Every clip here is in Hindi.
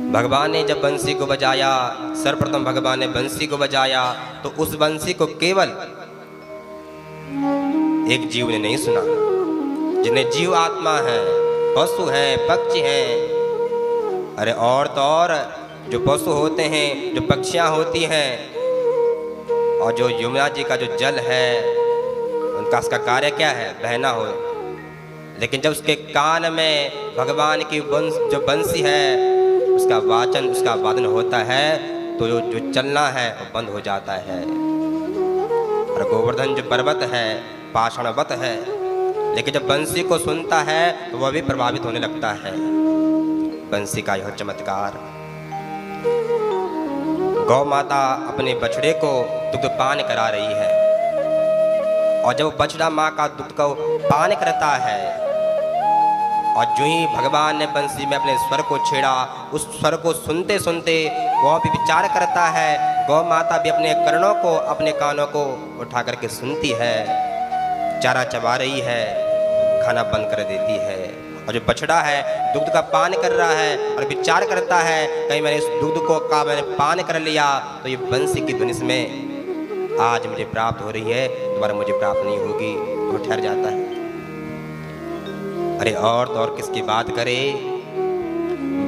भगवान ने जब बंसी को बजाया, सर्वप्रथम भगवान ने बंसी को बजाया तो उस बंसी को केवल एक जीव ने नहीं सुना। जिन्हें जीव आत्मा है, पशु है, पक्षी हैं, अरे और तो और जो पशु होते हैं, जो पक्षियां होती हैं, और जो यमुना जी का जो जल है उनका उसका कार्य क्या है? बहना हो। लेकिन जब उसके कान में भगवान की जो बंसी है उसका वाचन, उसका वादन होता है तो जो चलना है वो बंद हो जाता है। और गोवर्धन जो पर्वत है पाषाणवत है, लेकिन जब बंसी को सुनता है तो वह भी प्रभावित होने लगता है। बंसी का यह चमत्कार। गौ माता अपने बछड़े को दुग्ध पान करा रही है, और जब बछड़ा माँ का दुग्ध को पान करता है और जो ही भगवान ने बंसी में अपने स्वर को छेड़ा, उस स्वर को सुनते सुनते वह भी विचार करता है। गौ माता भी अपने कर्णों को, अपने कानों को उठा करके सुनती है, चारा चबा रही है, खाना बंद कर देती है। और जो बछड़ा है दुग्ध का पान कर रहा है और विचार करता है कहीं मैंने इस दुग्ध को का मैंने पान कर लिया तो ये बंसी की धुन में आज मुझे प्राप्त हो रही है, दोबारा मुझे प्राप्त नहीं होगी, तो ठहर जाता है। अरे और तो और किसकी बात करें,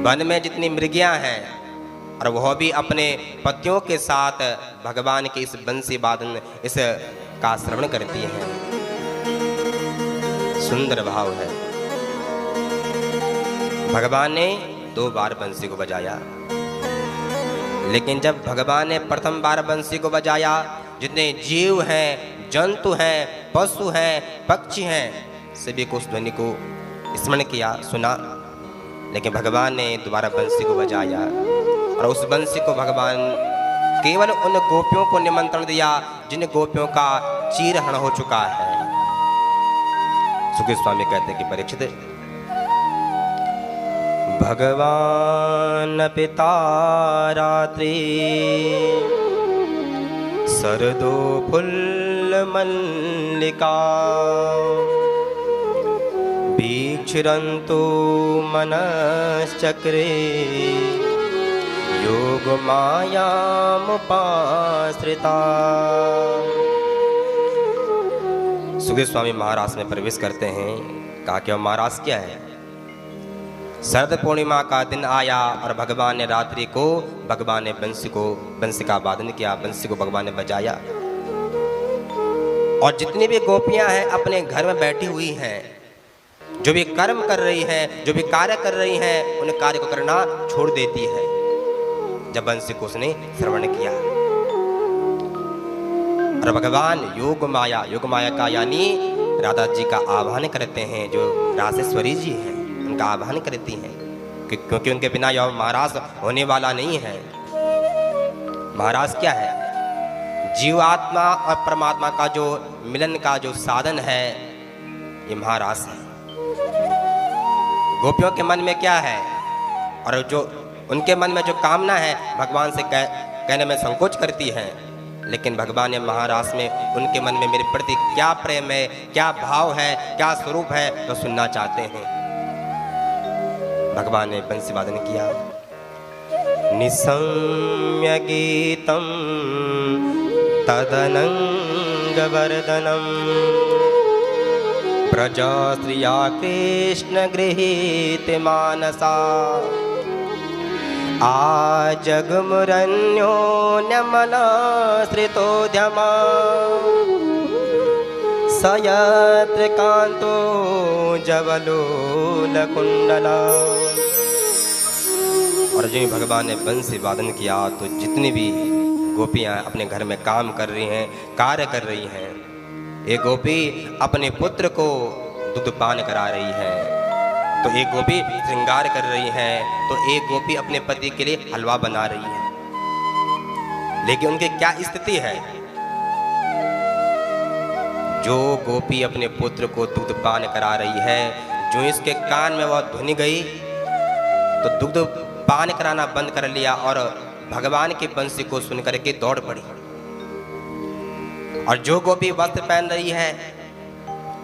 वन में जितनी मृगियां हैं और वह भी अपने पतियों के साथ भगवान के इस बंसी वादन इस का श्रवण करती हैं। सुंदर भाव है। भगवान ने 2 बार बंसी को बजाया, लेकिन जब भगवान ने प्रथम बार बंसी को बजाया, जितने जीव हैं, जंतु हैं, पशु हैं, पक्षी हैं, सभी को उस ध्वनि को स्मरण किया, सुना। लेकिन भगवान ने दोबारा बंसी को बजाया और उस बंसी को भगवान केवल उन गोपियों को निमंत्रण दिया जिन गोपियों का चीरहरण हो चुका है। सुखदेव स्वामी कहते कि परीक्षित, भगवान पिता रात्रि सरदो फुल्ल मल्लिका वीक्षरन्तु मनश्चक्रे योग मायामुपाश्रिता। सुखदेव स्वामी महाराज में प्रवेश करते हैं। कहा कि महाराज क्या है? शरद पूर्णिमा का दिन आया और भगवान ने रात्रि को भगवान ने बंसी का वादन किया, बंसी को भगवान ने बजाया। और जितनी भी गोपियां हैं अपने घर में बैठी हुई हैं, जो भी कर्म कर रही हैं, जो भी कार्य कर रही हैं, उन कार्य को करना छोड़ देती है जब बंसी को उसने श्रवण किया। और भगवान योग माया का यानी राधा जी का आह्वान करते हैं, जो रासेश्वरी जी हैं उनका आह्वान करती हैं, क्योंकि उनके बिना यह महाराज होने वाला नहीं है। महाराज क्या है? जीवात्मा और परमात्मा का जो मिलन का जो साधन है, ये महाराज है। गोपियों के मन में क्या है और जो उनके मन में जो कामना है भगवान से कहने में संकोच करती है, लेकिन भगवान ने महाराज में उनके मन में मेरे प्रति क्या प्रेम है, क्या भाव है, क्या स्वरूप है, तो सुनना चाहते हैं। भगवान ने बंसी वादन किया। निसम्य गीतम तदनंगवर्धनम प्रजा श्रिया कृष्ण गृहीत मानसा आजगमुरन्योन्यमलाश्रितोद्यमा सयत्र कांतो जवलोलकुंडला। और जो भगवान ने बंसी वादन किया तो जितनी भी गोपियां अपने घर में काम कर रही हैं, कार्य कर रही हैं, एक गोपी अपने पुत्र को दूध पान करा रही है, तो एक गोपी श्रृंगार कर रही है, तो एक गोपी अपने पति के लिए हलवा बना रही है। लेकिन उनकी क्या स्थिति है? जो गोपी अपने पुत्र को दूध पान करा रही है, जो इसके कान में वह ध्वनि गई तो दूध पान कराना बंद कर लिया और भगवान की बंसी को सुनकर के दौड़ पड़ी। और जो गोपी वस्त्र पहन रही है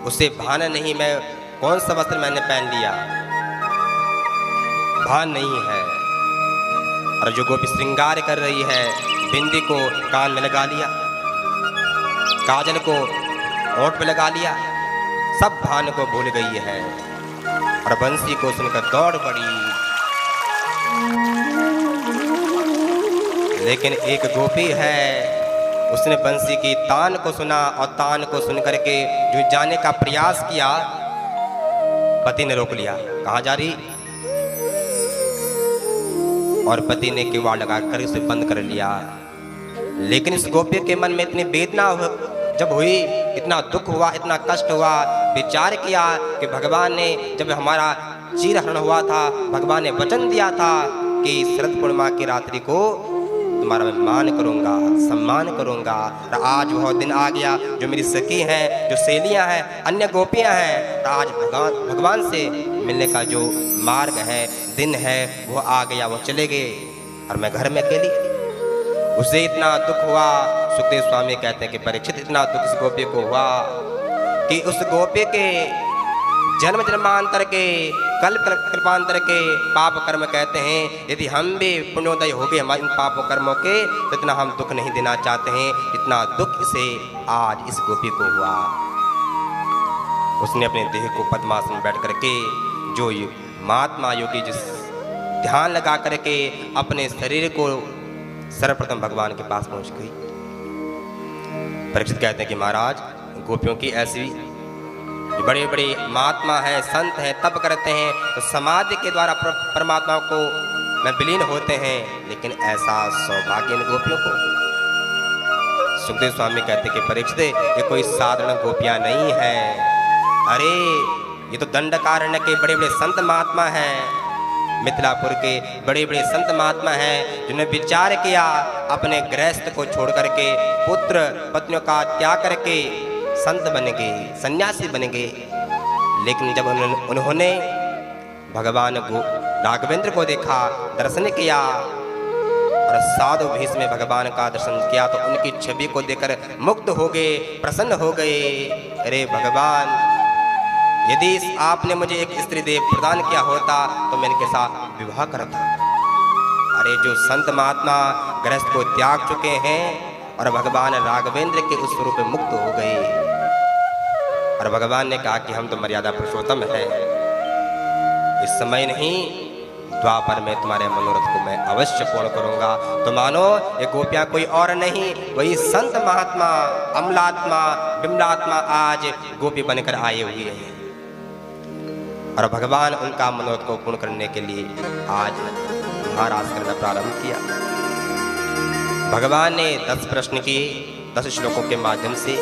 उसे भान नहीं, मैं कौन सा वस्त्र मैंने पहन लिया, भान नहीं है। और जो गोपी श्रृंगार कर रही है, बिंदी को कान में लगा लिया, काजल को होंठ पे लगा लिया, सब भान को भूल गई है और बंसी को सुनकर दौड़ पड़ी। लेकिन एक गोपी है, उसने बंसी की तान को सुना और तान को सुन करके जो जाने का प्रयास किया, पति ने रोक लिया। कहाँ जा रही? और पति ने किवाड़ लगा कर उसे बंद कर लिया। लेकिन इस गोपी के मन में इतनी वेदना जब हुई, इतना दुख हुआ, इतना कष्ट हुआ, विचार किया कि भगवान ने जब हमारा चीरहरण हुआ था, भगवान ने वचन दिया था कि शरद पूर्णिमा की रात्रि को तुम्हारा मैं मान करूंगा, सम्मान करूंगा। और आज वह दिन आ गया, जो मेरी सखी हैं, जो सहेलियां हैं, अन्य गोपियां हैं, तो आज भगवान से मिलने का जो मार्ग है, दिन है, वो आ गया, वो चले गए और मैं घर में अकेली। उसे इतना दुख हुआ। सुखदेव स्वामी कहते हैं कि परीक्षित, इतना दुख इस गोपी को हुआ कि उस गोपी के जन्म जन्मांतर के, कल्प कल्पांतर के पाप कर्म कहते हैं, यदि हम भी पुण्योदय हो गए हमारे इन पापों कर्मों के, तो इतना हम दुख नहीं देना चाहते हैं, इतना दुख इसे आज इस गोपी को हुआ। उसने अपने देह को पद्मासन में बैठ करके, जो महात्मा योगी जिस ध्यान लगा करके अपने शरीर को सर्वप्रथम भगवान के पास पहुंच गई। परीक्षित कहते हैं कि महाराज, गोपियों की ऐसी बड़े बड़े महात्मा है, संत हैं, तप करते हैं, तो समाधि के द्वारा परमात्मा को में विलीन होते हैं, लेकिन ऐसा सौभाग्य इन गोपियों को। सुखदेव स्वामी कहते हैं कि परीक्षित, ये कोई साधारण गोपियां नहीं है, अरे ये तो दंडकारण्य के बड़े बड़े संत महात्मा हैं, मिथिलापुर के बड़े बड़े संत महात्मा हैं, जिन्होंने विचार किया अपने गृहस्थ को छोड़ करके, पुत्र पत्नियों का त्याग करके संत बन गए, सन्यासी बन गए। लेकिन जब उन्होंने भगवान राघवेंद्र को देखा, दर्शन किया और साधु भेष में भगवान का दर्शन किया, तो उनकी छवि को देखकर मुक्त हो गए, प्रसन्न हो गए। अरे भगवान, यदि आपने मुझे एक स्त्री देव प्रदान किया होता तो मैं इनके साथ विवाह करता। अरे जो संत महात्मा गृहस्थ को त्याग चुके हैं और भगवान राघवेंद्र के उस स्वरूप में मुक्त हो गए, और भगवान ने कहा कि हम तो मर्यादा पुरुषोत्तम है, इस समय नहीं, द्वापर में तुम्हारे मनोरथ को मैं अवश्य पूर्ण करूंगा। तो मानो ये गोपियां कोई और नहीं, वही संत महात्मा अमलात्मा बिमलात्मा आज गोपी बनकर आए हुए हैं, और भगवान उनका मनोरथ को पूर्ण करने के लिए आज महाराज करना प्रारंभ किया। भगवान ने 10 प्रश्न किए 10 श्लोकों के माध्यम से,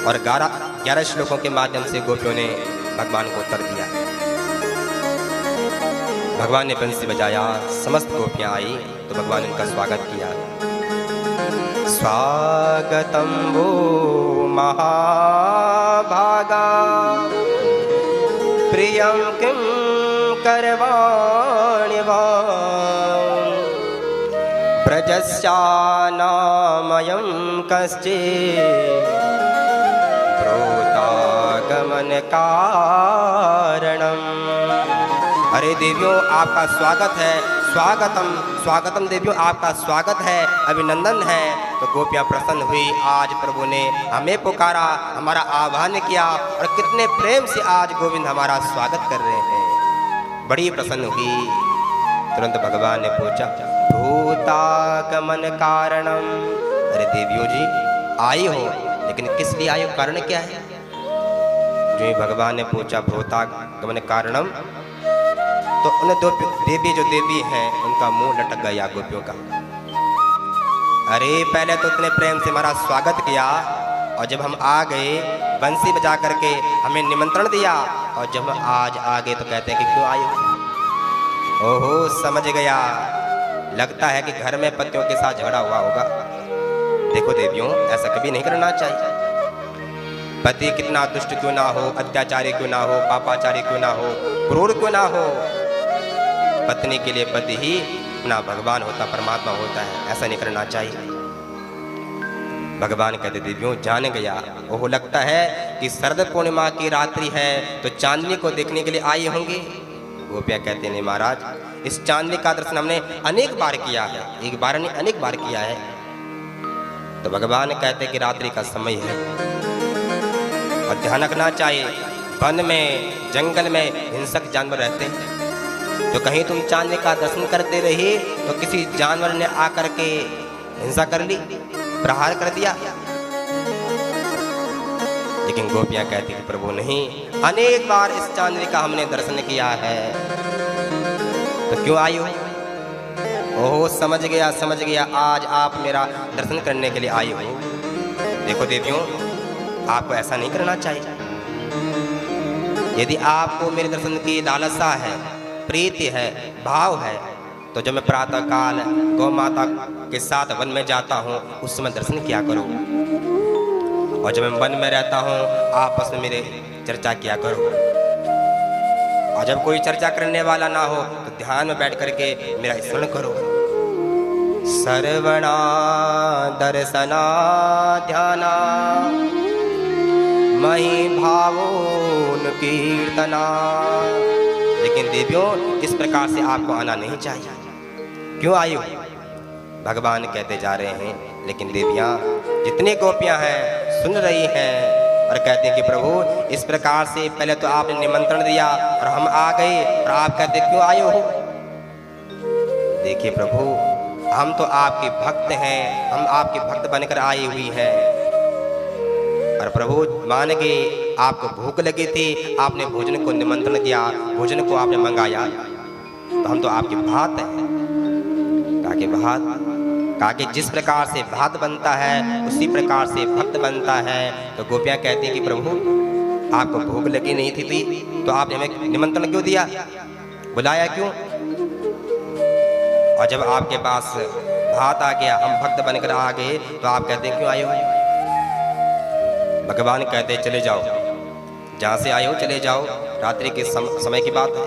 और 11 श्लोकों के माध्यम से गोपियों ने भगवान को उत्तर दिया। भगवान ने बंसी बजाया, समस्त गोपियां आई, तो भगवान ने उनका स्वागत किया। स्वागतम वो महाभागा प्रियं किं करवाणि वा ब्रजस्यानामयं कश्चित् प्रोतागमन कारणम्। अरे देवियों, आपका स्वागत है, स्वागतम स्वागतम देवियों, आपका स्वागत है, अभिनंदन है। तो गोपियां प्रसन्न हुई, आज प्रभु ने हमें पुकारा, हमारा आह्वान किया, और कितने प्रेम से आज गोविंद हमारा स्वागत कर रहे हैं, बड़ी प्रसन्न हुई। तुरंत भगवान ने पूछा, भूतागमन कारणम। अरे देवियों जी, आई हो, लेकिन किस लिए आई हो, कारण क्या है? जो ही भगवान ने पूछा भूतागमन कारणम, तो उन्हें दो देवी जो देवी हैं उनका मुंह लटक गया गोपियों का। अरे पहले तो इतने प्रेम से हमारा स्वागत किया, और जब हम आ गए बंसी बजा करके हमें निमंत्रण दिया, और जब हम आज आ गए तो कहते हैं कि क्यों आए हो? ओहो, समझ गया, लगता है कि घर में पतियों के साथ झगड़ा हुआ होगा। देखो देवियों, ऐसा कभी नहीं करना चाहिए। पति कितना दुष्ट क्यों ना हो, अत्याचारी क्यों ना हो, पापाचारी क्यों ना हो, क्रूर क्यों ना हो, पत्नी के लिए पति ही अपना भगवान होता, परमात्मा होता है, ऐसा नहीं करना चाहिए। भगवान कहते देवियों, जान गया, ओह लगता है कि शरद पूर्णिमा की रात्रि है, तो चांदनी को देखने के लिए आई होंगी। गोपियाँ कहते नहीं महाराज, इस चांदनी का दर्शन हमने अनेक बार किया है, एक बार नहीं अनेक बार किया है। तो भगवान कहते कि रात्रि का समय है और ध्यान रखना चाहिए, वन में जंगल में हिंसक जानवर रहते हैं, तो कहीं तुम चांदनी का दर्शन करते रहे तो किसी जानवर ने आकर के हिंसा कर ली, प्रहार कर दिया। लेकिन गोपियां कहती कि प्रभु नहीं, अनेक बार इस चांदनी का हमने दर्शन किया है, तो क्यों आई हो? ओहो समझ गया, आज आप मेरा दर्शन करने के लिए आई हो। देखो देवियों, आपको ऐसा नहीं करना चाहिए। यदि आपको मेरे दर्शन की लालसा है, प्रीति है, भाव है, तो जब मैं प्रातः काल गौ माता के साथ वन में जाता हूँ उस समय दर्शन किया करो, और जब मैं वन में रहता हूँ आपस में मेरे चर्चा किया करो, और जब कोई चर्चा करने वाला ना हो तो ध्यान में बैठ करके मेरा स्मरण करो। सर्वणा दर्शना ध्याना मही भावोन कीर्तना। लेकिन देवियों, इस प्रकार से आपको आना नहीं चाहिए। क्यों आई हो? भगवान कहते जा रहे हैं। लेकिन देवियाँ, जितने गोपियाँ हैं सुन रही हैं और कहते हैं कि प्रभु इस प्रकार से पहले तो आपने निमंत्रण दिया और हम आ गए, और आप कहते क्यों आए हो? देखिए प्रभु, हम तो आपके भक्त हैं, हम आपके भक्त बनकर आई हुई हैं, और प्रभु मान के आपको भूख लगी थी, आपने भोजन को निमंत्रण किया, भोजन को आपने मंगाया, तो हम तो आपके भात हैं। कहा कि जिस प्रकार से भात बनता है उसी प्रकार से भक्त बनता है। तो गोपियाँ कहती हैं कि प्रभु आपको भूख लगी नहीं थी तो आपने हमें निमंत्रण क्यों दिया, बुलाया क्यों? और जब आपके पास भात आ गया, हम भक्त बनकर आ गए, तो आप कहते हैं क्यों आए हो? भगवान कहते चले जाओ, जहाँ से आए हो चले जाओ, रात्रि के समय की बात है।